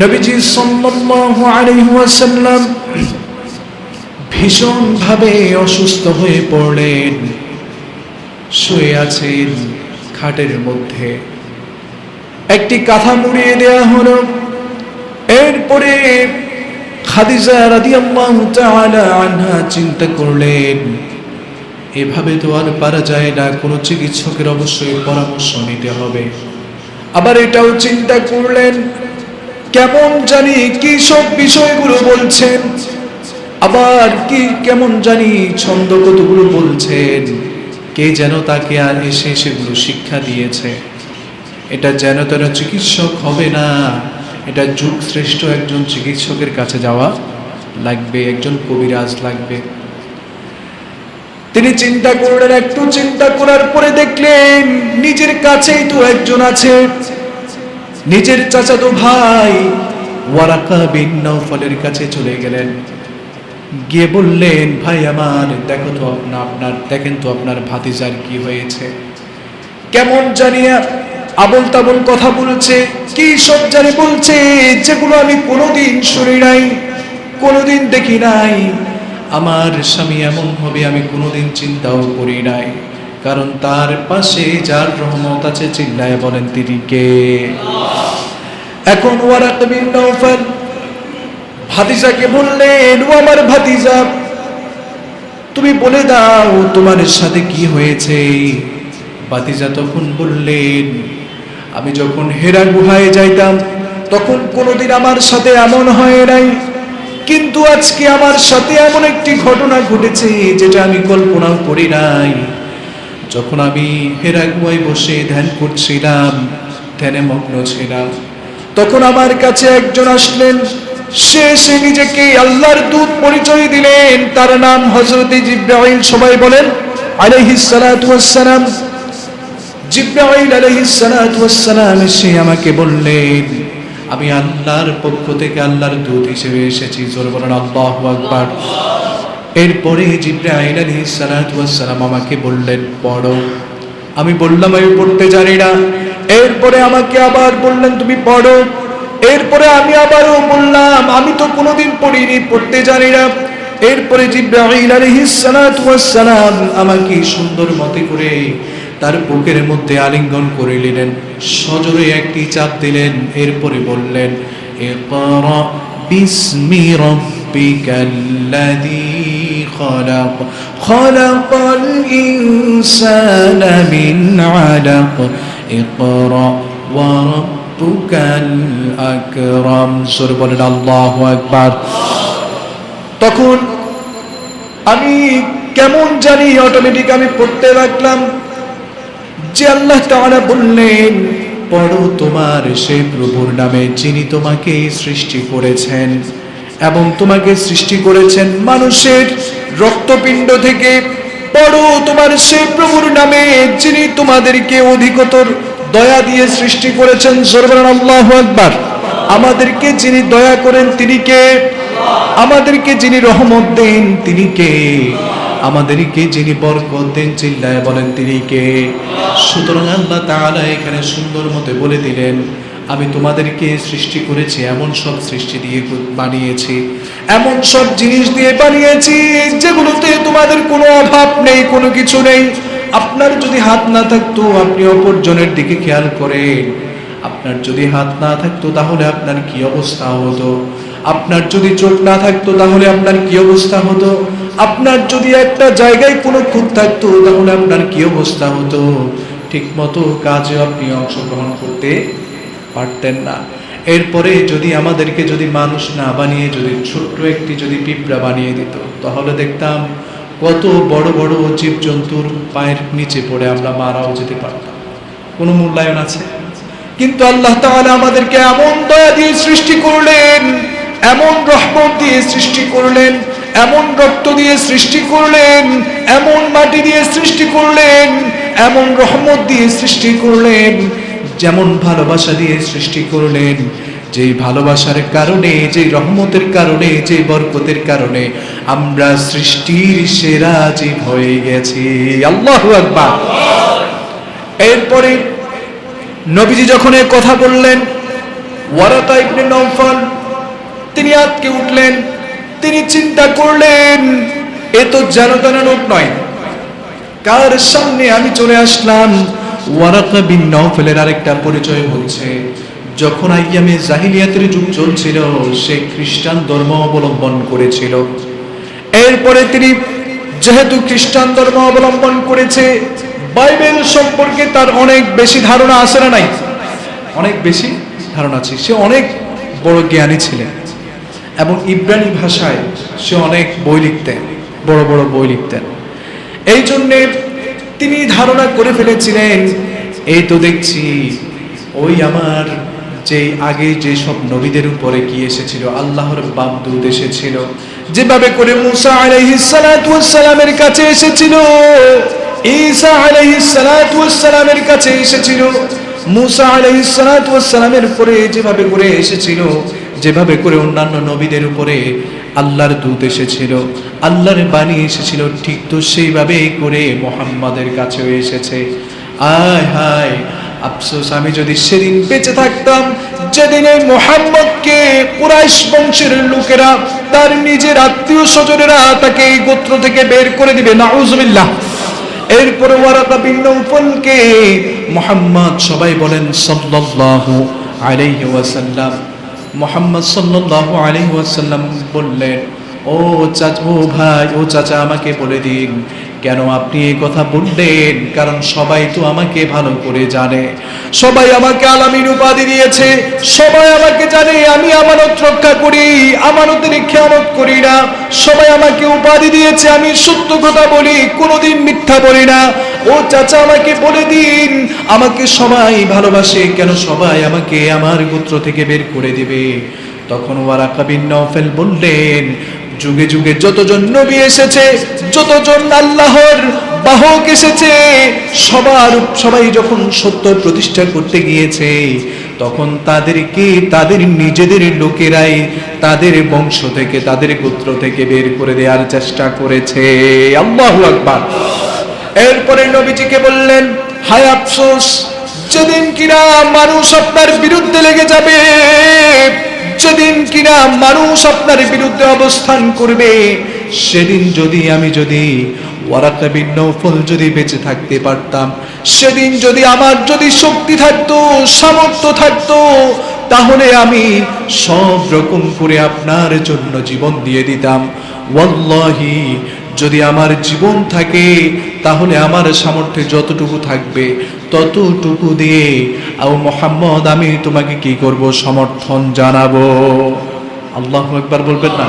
নবীজি সাল্লাল্লাহু আলাইহি ওয়াসাল্লাম ভীষণ ভাবে অসুস্থ হয়ে পড়লেন, শুয়ে আছেন খাটের মধ্যে। একটি কাঁথা মুড়িয়ে দেয়া হলো। এরপরে খাদিজা রাদিয়াল্লাহু তাআলা আনহা চিন্তা করলেন, এভাবে তো আর পারা যায় না, কোনো চিকিৎসকের অবশ্যই পরামর্শ নিতে হবে। আবার এটাও চিন্তা করলেন, কেমন জানি কি সব বিষয়গুলো বলছেন, আবার কি কেমন জানি ছন্দ কতগুলো বলছেন, কে যেন তাকে আর এসে সেগুলো শিক্ষা দিয়েছে। এটা যেন তেন চিকিৎসক হবে না, এটা যুগ শ্রেষ্ঠ একজন চিকিৎসকের কাছে যাওয়া লাগবে, একজন কবিরাজ লাগবে। তিনি চিন্তা করলেন, একটু চিন্তা করার পরে দেখলেন নিজের কাছেই তো একজন আছে, নিজের চাচাতো ভাই ওয়ারাকা বিন নওফলের কাছে চলে গেলেন। গিয়ে বললেন, ভাই আমার, দেখেন তো আপনার ভাতিজার কি হয়েছে, কেমন জানিয়া আবল তাবল কথা বলছে, কি সব জানি বলছে, যেগুলো আমি কোনোদিন শুনি নাই, কোনোদিন দেখি নাই। আমার স্বামী এমন হবে আমি কোনোদিন চিন্তাও করি নাই, কারণ তার পাশে যার রহমত আছে, চিল্লায় বলেন তিনি কে? এখন ওয়ারাকা বিন নওফল ভাতিজাকে বললেন, ও আমার ভাতিজা, তুমি বলে দাও তোমার সাথে কি হয়েছে। ভাতিজা তখন বললেন, আমি যখন হেরা গুহায় যাইতাম তখন কোনোদিন আমার সাথে এমন হয় নাই, কিন্তু আজকে আমার সাথে এমন একটি ঘটনা ঘটেছে যেটা আমি কল্পনাও করি নাই। যখন আমি হেরা গুহায় বসে ধ্যান করছিলাম, ধ্যানে মগ্ন ছিলাম, তখন আমার কাছে একজন আসলেন। সে নিজেকে আল্লাহর দূত পরিচয় দিলেন, তার নাম হযরত জিবরাইল। সবাই বলেন আলাইহিস সালাতু ওয়াস সালাম। জিবরাইল আলাইহিস সালাতু ওয়াস সালাম সে আমাকে বললেন, আমি আল্লাহর পক্ষ থেকে আল্লাহর দূত হিসেবে এসেছি। জোরে বলেন আল্লাহু আকবার। এরপরে জিবরাইল আলাইহিস সালাতু ওয়াস সালাম আমাকে বললেন, পড়ো। আমি বললাম, আমি পড়তে জানি না। এরপরে আমাকে আবার বললেন, তুমি পড়ো। এরপরে আমি আবারও বললাম, আমি তো কোনোদিন পড়িনি, পড়তে জানি না। এরপরে জিবরাইল আলাইহিস সালাতু ওয়াস সালাম আমাকে সুন্দর মতে করে তার বুকের মধ্যে আলিঙ্গন করে নিলেন, সজোরে একটি চাপ দিলেন। এরপরে বললেন, ইকরা বিসমি রাব্বিকাল্লাযী খলাক, খলাকাল ইনসানা মিন আলাক, ইকরা ওয়া রাব্বুকাল আকরাম। সূরা বলেন আল্লাহু আকবার। তখন আমি কেমন জানি অটোমেটিক আমি পড়তে লাগলাম যে আল্লাহ তাআলা বললেন, পড়ো তোমার সেই প্রভুর নামে যিনি তোমাকে সৃষ্টি করেছেন এবং তোমাকে সৃষ্টি করেছেন মানুষের রক্তপিণ্ড থেকে। পড়ো তোমার সেই প্রভুর নামে যিনি তোমাদেরকে অধিকতর দয়া দিয়ে সৃষ্টি করেছেন। জোরে বলেন আল্লাহু আকবার। আমাদেরকে যিনি দয়া করেন তিনি কে? আমাদেরকে যিনি রহমত দেন তিনি কে? আমাদেরকে যিনি বরকত দেন, চিল্লায় বলেন তিনি কে? সুতরাং আল্লাহ তাআলা এখানে সুন্দর মতে বলে দিলেন, আমি তোমাদেরকে সৃষ্টি করেছি, এমন সব সৃষ্টি দিয়ে বানিয়েছি, এমন সব জিনিস দিয়ে বানিয়েছি যেগুলোতে তোমাদের কোনো অভাব নেই, কোনো কিছু নেই। আপনার যদি হাত না থাকতো আপনি অপরজনের দিকে খেয়াল করেন, আপনার যদি হাত না থাকতো তাহলে আপনার কি অবস্থা হতো? আপনার যদি চোখ না থাকতো তাহলে আপনার কি অবস্থা হতো? আপনার যদি একটা জায়গায় কোনো খুঁত থাকতো তাহলে আপনার কি অবস্থা হতো? ঠিক মতো কাজে আপনি অংশগ্রহণ করতে পারতেন না। এরপরে যদি আমাদেরকে যদি মানুষ না বানিয়ে যদি ছোট্ট একটি যদি পিঁপড়া বানিয়ে দিত, তাহলে দেখতাম কত বড় বড় জীবজন্তুর পায়ের নিচে পড়ে আমরা মারাও যেতে পারতাম। কোনো মূল্যায়ন আছে? কিন্তু আল্লাহ তাআলা আমাদেরকে এমন দয়া দিয়ে সৃষ্টি করলেন, এমন রহমত দিয়ে সৃষ্টি করলেন, এমন রক্ত দিয়ে সৃষ্টি করলেন, এমন মাটি দিয়ে সৃষ্টি করলেন, এমন রহমত দিয়ে সৃষ্টি করলেন, যেমন ভালোবাসা দিয়ে সৃষ্টি করলেন, যেই ভালোবাসার কারণে, যেই রহমতের কারণে, যেই বরকতের কারণে আমরা সৃষ্টির সেরা জীব হয়ে গেছি। আল্লাহু আকবার। এরপরে নবীজি যখন এই কথা বললেন, ওয়ারাকা ইবনে নওফল তিনি আটকে উঠলেন। তিনি চিন্তা করলেন, এ তো জানা লোক নয়, কার সামনে আমি চলে আসলাম। ওয়ারাকা বিন নওফলের আরেকটা পরিচয় হচ্ছে, যখন আইয়ামে জাহিলিয়াতের যুগ চলছিল, সে খ্রিস্টান ধর্ম অবলম্বন করেছিল। এরপরে তিনি যেহেতু খ্রিস্টান ধর্ম অবলম্বন করেছে, বাইবেল সম্পর্কে তার অনেক বেশি ধারণা আছে না নাই? অনেক বেশি ধারণা আছে। সে অনেক বড় জ্ঞানী ছিলেন এবং ইব্রানি ভাষায় সে অনেক বই লিখতেন, বড় বড় বই লিখতেন। এই জন্যে তিনি ধারণা করে ফেলেছিলেন, এই তো দেখছি ওই আমার যে আগে যে সব নবীদের উপরে কি এসেছিল, আল্লাহর বামদূত এসেছিল, যেভাবে করে মুসা আলাইহিস সালাতু ওয়াস সালামের কাছে এসেছিল, ঈসা আলাইহিস সালাতু ওয়াস সালামের কাছে এসেছিল, মুসা আলাইহিস সালাতু ওয়াস সালামের পরে যেভাবে করে এসেছিল, যেভাবে করে অন্যান্য নবীদের উপরে আল্লাহর দূত এসেছিল, আল্লাহর বাণী এসেছিল, ঠিক তো সেইভাবেই করে মুহাম্মাদের কাছেও এসেছে। আয় হায়, আফসোস আমি যদি সেদিন বেঁচে থাকতাম, যেদিন এই মুহাম্মদকে কুরাইশ বংশের লোকেরা, তার নিজের আত্মীয় স্বজনেরা তাকে এই গোত্র থেকে বের করে দিবে, নাউজুবিল্লাহ। এরপরে ওয়ারাকা বিন নওফলকে মুহাম্মদ, সবাই বলেন সাল্লাল্লাহু আলাইহি ওয়াসাল্লাম, মুহাম্মদ সাল্লাল্লাহু আলাইহি ওয়াসাল্লাম বললেন, ও চাচা, ও ভাই, ও চাচা, আমাকে বলে দিন কেন আপনি এই কথা বললেন? কারণ সবাই তো আমাকে ভালো করে জানে, সবাই আমাকে আলামিন উপাধি দিয়েছে, সবাই আমাকে জানে আমি আমানত রক্ষা করি, আমানতের খেয়ানত করি না। সবাই আমাকে উপাধি দিয়েছে আমি সত্য কথা বলি, কোনোদিন মিথ্যা বলি না। ও চাচা, আমাকে বলে দিন, আমাকে সবাই ভালোবাসে, কেন সবাই আমাকে আমার গোত্র থেকে বের করে দিবে? তখন ওয়ারাকা বিন নওফল বললেন, যুগে যুগে যতজন নবী এসেছে, যতজন আল্লাহর বাহক এসেছে, সবাই যখন সত্য প্রতিষ্ঠা করতে গিয়েছে, তখন তাদেরকে তাদের নিজেদের লোকেরাই তাদের বংশ থেকে, তাদের গোত্র থেকে বের করে দেওয়ার চেষ্টা করেছে। আল্লাহু আকবার। এরপরে নবীজিকে বললেন, হায় আফসোস, যেদিন কিনা মানুষ আপনার বিরুদ্ধে লেগে যাবে, যেদিন কিনা মানুষ আপনার বিরুদ্ধে অবস্থান করবে, সেদিন যদি ওয়ারাকা বিন নওফল যদি বেঁচে থাকতে পারতাম, সেদিন যদি আমার শক্তি থাকতো, সামর্থ্য থাকতো, তাহলে আমি সব রকম করে আপনার জন্য জীবন দিয়ে দিতাম। ওয়াল্লাহি, যদি আমার জীবন থাকে, তাহলে আমার সামর্থ্যে যতটুকু থাকবে ততটুকু দিয়ে ও মুহাম্মদ আমি তোমাকে কি করব, সমর্থন জানাবো। আল্লাহু আকবার বলবেন না?